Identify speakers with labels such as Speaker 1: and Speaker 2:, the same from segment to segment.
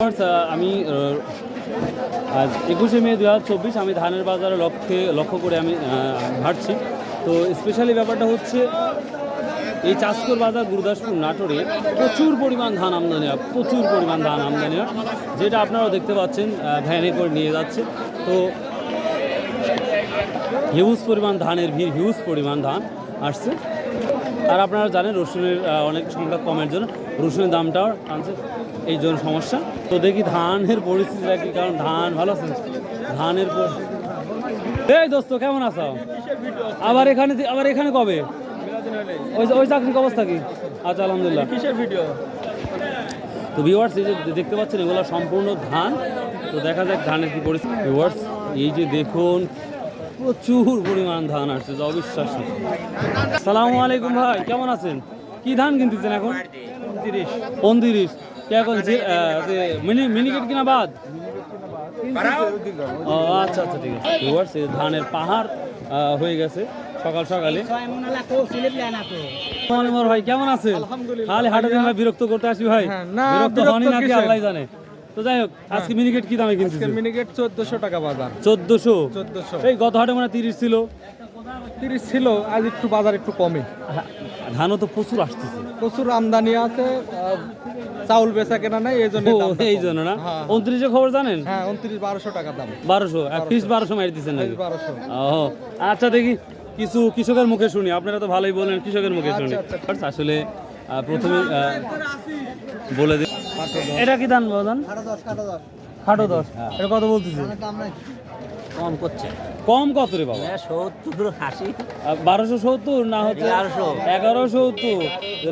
Speaker 1: আমি আজ 21শে মে 2024 আমি ধানের বাজারে লক্ষ্য করে আমি হাঁটছি। তো স্পেশালি ব্যাপারটা হচ্ছে এই চাষকর বাজার গুরুদাসপুর নাটোরে প্রচুর পরিমাণ ধান আমদানি হয়, প্রচুর পরিমাণ ধান আমদানি হয়, যেটা আপনারাও দেখতে পাচ্ছেন ভ্যানে করে নিয়ে যাচ্ছে। তো হিউজ পরিমাণ ধানের ভিড়, হিউজ পরিমাণ ধান আসছে। আর আপনারা জানেন রসুনের অনেক সংখ্যা কমের জন্য রসুনের দামটাও আনছে, এই জন্য সমস্যা। তো দেখি ধানের পরিস্থিতিটা কি, কারণ ধান ভালো আছে ধানের পর। এই দোস্ত কেমন আছো? আবার এখানে কবে? ওই চাকরির অবস্থা কি? আচ্ছা আলহামদুলিল্লাহ। কিসের ভিডিও? তো ভিউয়ার্স এই যে দেখতে পাচ্ছেন এগুলো সম্পূর্ণ ধান। তো দেখা যাক ধানের কি পরিস্থিতি। ভিউয়ার্স এই যে দেখুন প্রচুর পরিমাণ ধান আসছে, যা অবিশ্বাস্য। আসসালামু আলাইকুম ভাই, কেমন আছেন? কি ধান কিনতেছেন এখন? 29 কে এখন মিনিকেট কিনা বাদ? ও আচ্ছা আচ্ছা ঠিক আছে। ভিউয়ার্স এই ধানের পাহাড় হয়ে গেছে সকাল সকালে। ভাই কেমন আছে? খালি হাটে দিন ভাই বিরক্ত করতে আসি ভাই, বিরক্ত হনি নাকি আল্লাহ জানে। তো যাই হোক, আজকে মিনিকেট কি দামে কিনছিস?
Speaker 2: মিনিকেট 1400 টাকা বাজার।
Speaker 1: 1400। এই গত হাটে মানে 30 ছিল।
Speaker 2: 30 ছিল, আজ একটু বাজার একটু কমে।
Speaker 1: ধানও তো প্রচুর আসতেছে,
Speaker 2: প্রচুর আমদানি আছে, চাউল বেচা কেনা নাই, এই জন্য
Speaker 1: না। 29 খবর জানেন?
Speaker 2: হ্যাঁ 29-1200 টাকা দাম।
Speaker 1: 1200 ফিস 1200 মারি দিচ্ছেন নাকি?
Speaker 2: 1200।
Speaker 1: ও আচ্ছা, দেখি কিছু কৃষকের মুখে শুনি। আপনারা তো ভালোই বলেন, কৃষকের মুখে শুনি। আসলে প্রথমে বলে দিই, এটা কি ধান বাদান? খাটো 10। এটা কত বলতেছে?
Speaker 3: কম করছে।
Speaker 1: কম কত রে বাবা?
Speaker 3: 70-80।
Speaker 1: 1270 না হচ্ছে 1170।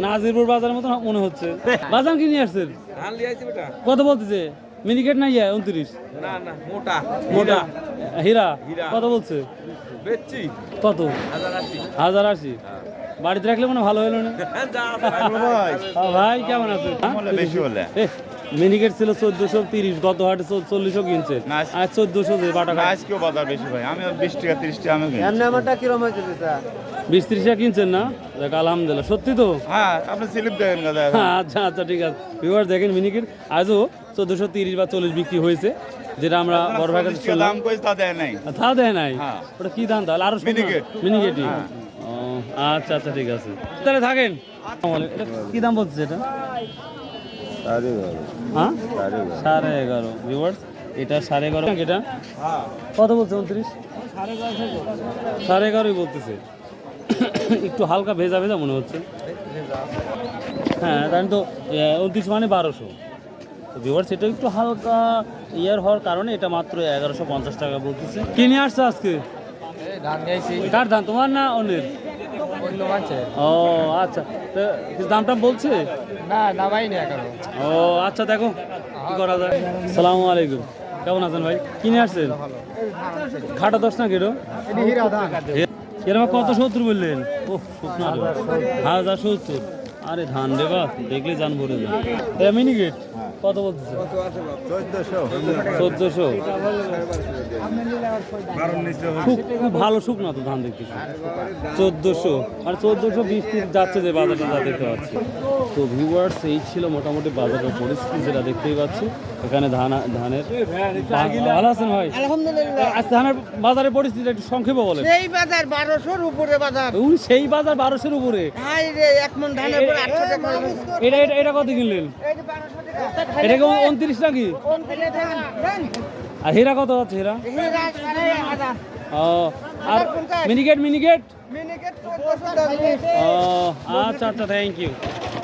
Speaker 1: নাজিরপুর বাজারের মতো মনে হচ্ছে। বাজার কি নিয়ে আসছেন? কত বলতেছে? মিনিকেট নাই 29? মোটা হীরা কত বলছে? কত? 1080। বাড়িতে রাখলে মনে ভালো হলো না। ভাই কেমন আছে? মিনিকেট ছিল 1430, গত হাটে 40 কিনছে, আর 1400 টাকা।
Speaker 4: আজকেও বাজার বেশি ভাই, আমি 20 টাকা 30 টাকা আমি কিনি।
Speaker 2: আমারটা কি রকম হইছে?
Speaker 1: 20-30 টাকা কিনছেন না? দেখ আলহামদুলিল্লাহ, সত্যি তো?
Speaker 4: হ্যাঁ আপনি স্লিপ দেখেন দাদা।
Speaker 1: আচ্ছা আচ্ছা ঠিক আছে। ভিউয়ার্স দেখেন মিনিকেট আজও 1430 বা 40 বিক্রি হয়েছে, যেটা আমরা বড় ভাই কাছে শুনলাম।
Speaker 4: দাম কই তা দেয় নাই।
Speaker 1: তা দেয় নাই?
Speaker 4: হ্যাঁ।
Speaker 1: ওটা কি দাম তাহলে? আরো মিনিকেটই। ও আচ্ছা আচ্ছা ঠিক আছে, তাহলে থাকেন। এটা কি দাম বলছে এটা?
Speaker 4: 11.5।
Speaker 1: হ্যাঁ 11.5। ভিউয়ার্স এটা 11.5। এটা কত বলছে? 29? 11.5 বলতেছে। একটু হালকা ভেজা ভেজা মনে হচ্ছে। হ্যাঁ কারণ তো 29 মানে 1200। তো ভিউয়ার্স এটা একটু হালকা ইয়ার হওয়ার কারণে এটা মাত্র 1150 টাকা বলতেছে। কিনে আসছে আজকে? কার ধান, তোমার না অন্যের? ও আচ্ছা, তো দামটা বলছে
Speaker 2: না ভাই না এখনো।
Speaker 1: ও আচ্ছা, দেখো কি করা যায়। আসসালামু আলাইকুম, কেমন আছেন ভাই? কিনে আসছেন? খাটা 10 না কেটো? এরকম কত? 70 বললেন? ও শুকনা 1070। আরে ধান রে বা, দেখলে জান ভরে যায়। মিনিকেট কত বলতেছে? 1400। খুব ভালো শুকনা তো ধান দেখতেছি। 1400 আর 1420 যাচ্ছে যে বাজারটা, যা দেখতে পাচ্ছি। তো ভিউয়ার্স এই ছিল মোটামুটি বাজারের পরিস্থিতি, যেটা দেখতেই পাচ্ছি। এখানে ধানের ভালো আছেন ভাই?
Speaker 3: আলহামদুলিল্লাহ।
Speaker 1: আচ্ছা, ধানের বাজারের পরিস্থিতি একটু সংক্ষেপে বলেন।
Speaker 3: সেই বাজার 1200-র উপরে বাজার।
Speaker 1: সেই বাজার 1200-র উপরে?
Speaker 3: হাই রে, এক মন ধানের উপর 800 টাকা।
Speaker 1: এটা কত কিনলেন?
Speaker 3: এই যে 1200 টাকা।
Speaker 1: এটা কি 29 নাকি?
Speaker 3: 29 টাকা।
Speaker 1: আর হীরা কত আছে? হীরা
Speaker 3: হীরা 1000।
Speaker 1: ও আর মিনিকেট?
Speaker 3: মিনিকেট 1400 টাকা।
Speaker 1: ও আচ্ছা আচ্ছা, থ্যাংক ইউ।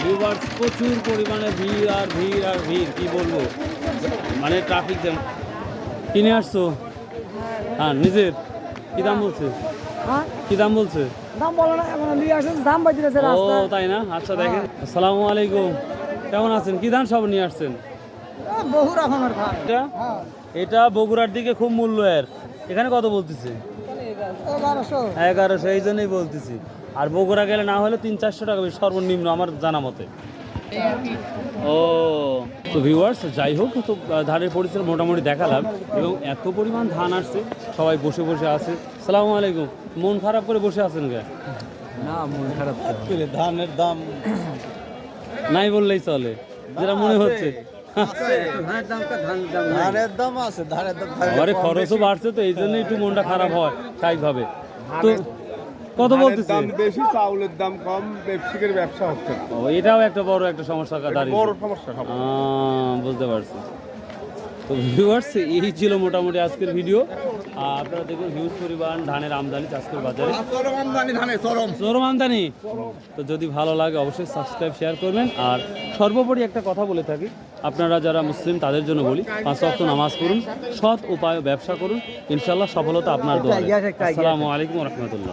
Speaker 1: ভিউয়ার্স প্রচুর পরিমাণে ভিড় আর ভিড় আর ভিড়, কি বলবো, মানে ট্রাফিক জ্যাম। কিনে আসছো? হ্যাঁ নিজের। কি দাম বলছে? কি দাম বলছে?
Speaker 2: দাম বলো না, এখন নিয়ে আসেন, দাম বাড়িতেছে
Speaker 1: ও তাই না? আচ্ছা দেখেন। আসসালামু আলাইকুম, কেমন আছেন? কি ধান সব নিয়ে আসছেন?
Speaker 2: বহু রকমের ধান।
Speaker 1: এটা বগুড়ার দিকে খুব মূল্য এর। এখানে কত বলতেছে? 1100। এই জন্যই বলতেছি। আর বগুড়া গেলে না হলে 300-400 টাকা সর্বনিম্ন আমার জানা মতে। ও তো ভিউয়ার্স যাই হোক, তো ধানের পরিস্থিতি মোটামুটি দেখালাম, এবং এত পরিমাণ ধান আসছে, সবাই বসে বসে আছে। সালামু আলাইকুম, মন খারাপ করে বসে আছেন কে?
Speaker 2: না মন খারাপ
Speaker 1: ধানের দাম নাই বললেই চলে, যেটা মনে হচ্ছে।
Speaker 2: ধানের দাম আছে, ধানের দাম
Speaker 1: আরে খরচও বাড়ছে তো এই জন্য একটু মনটা খারাপ হয় স্বাভাবিকভাবে। তো কত বলতেছে?
Speaker 5: বেশি, চাউলের দাম কম, ব্যবসায়ীর ব্যবসা হচ্ছে না।
Speaker 1: ও, এটাও একটা বড় একটা সমস্যা দাঁড়িয়েছে।
Speaker 5: বড় সমস্যা সব।
Speaker 1: বুঝতে পারছি। তো ভিউয়ার্স, এই ছিল মোটামুটি আজকের ভিডিও। আপনারা দেখুন হিউজ পরিমাণ ধানের আমদানি আজকের বাজারে, চরম আমদানি। তো যদি ভালো লাগে অবশ্যই সাবস্ক্রাইব শেয়ার করবেন। আর সর্বোপরি একটা কথা বলে থাকি, আপনারা যারা মুসলিম তাদের জন্য বলি, 5 ওয়াক্ত নামাজ পড়ুন, সৎ উপায়ে ব্যবসা করুন, ইনশাল্লাহ সফলতা আপনার দোয়ারে। আসসালামু আলাইকুম ওয়া রাহমাতুল্লাহ।